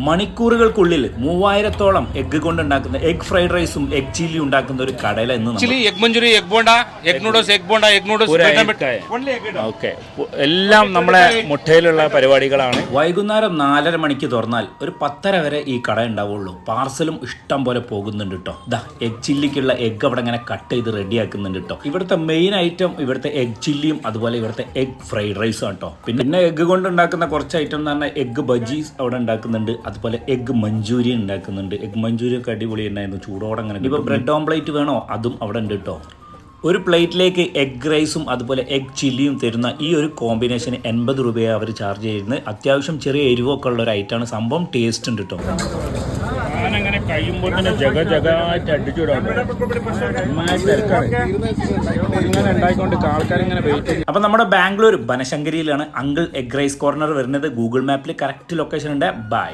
മണിക്കൂറുകൾക്കുള്ളിൽ 3000-ഓളം എഗ്ഗ് കൊണ്ടുണ്ടാക്കുന്ന egg fried റൈസും എഗ് ചില്ലി ഉണ്ടാക്കുന്ന ഒരു കടയില egg manchurian, egg bonda, egg noodles, egg bonda, egg noodles, okay, എല്ലാം നമ്മുടെ മുട്ടയിലുള്ള പരിപാടികളാണ്. വൈകുന്നേരം 4:30 മണിക്ക് തുറന്നാൽ ഒരു 10:30 വരെ ഈ കട ഉണ്ടാവുള്ളൂ. പാർസലും ഇഷ്ടം പോലെ പോകുന്നുണ്ട് കേട്ടോ. എഗ് ചില്ലിക്കുള്ള എഗ് അവിടെ ഇങ്ങനെ കട്ട് ചെയ്ത് റെഡിയാക്കുന്നുണ്ട് കേട്ടോ. ഇവിടുത്തെ മെയിൻ ഐറ്റം ഇവിടുത്തെ എഗ് ചില്ലിയും അതുപോലെ ഇവിടുത്തെ എഗ് ഫ്രൈഡ് റൈസും കേട്ടോ. പിന്നെ എഗ്ഗ് കൊണ്ട് ഉണ്ടാക്കുന്ന കുറച്ച് ഐറ്റം എന്ന് പറഞ്ഞാൽ എഗ് ബജീസ് അവിടെ ഉണ്ടാക്കുന്നുണ്ട്, അതുപോലെ എഗ് മഞ്ചൂരിയൻ ഉണ്ടാക്കുന്നുണ്ട്. എഗ് മഞ്ചൂരിയൻ ഒക്കെ അടിപൊളി ഉണ്ടായിരുന്നു, ചൂടോടെ അങ്ങനെ. ഇപ്പോൾ ബ്രെഡ് ഓംപ്ലേറ്റ് വേണോ അതും അവിടെ ഉണ്ട് കേട്ടോ. ഒരു പ്ലേറ്റിലേക്ക് എഗ് റൈസും അതുപോലെ എഗ് ചില്ലിയും തരുന്ന ഈ ഒരു കോമ്പിനേഷന് 80 രൂപയാണ് അവർ ചാർജ് ചെയ്യുന്നത്. അത്യാവശ്യം ചെറിയ എരിവൊക്കെ ഉള്ള ഒരു ഐറ്റമാണ്. സംഭവം ടേസ്റ്റ് ഉണ്ട് കേട്ടോ. ഞാനങ്ങനെ കഴിയുമ്പോൾ തന്നെ ജഗായിട്ട് അടിച്ചുവിടാം. ഉണ്ടായിക്കൊണ്ട് ആൾക്കാരിങ്ങനെ വെയിറ്റ് ചെയ്യും. അപ്പം നമ്മുടെ ബാംഗ്ലൂർ ബനശങ്കരിയിലാണ് അങ്കിൾ എഗ് റൈസ് കോർണർ വരുന്നത്. ഗൂഗിൾ മാപ്പിൽ കറക്റ്റ് ലൊക്കേഷൻ ഉണ്ട്. ബൈ.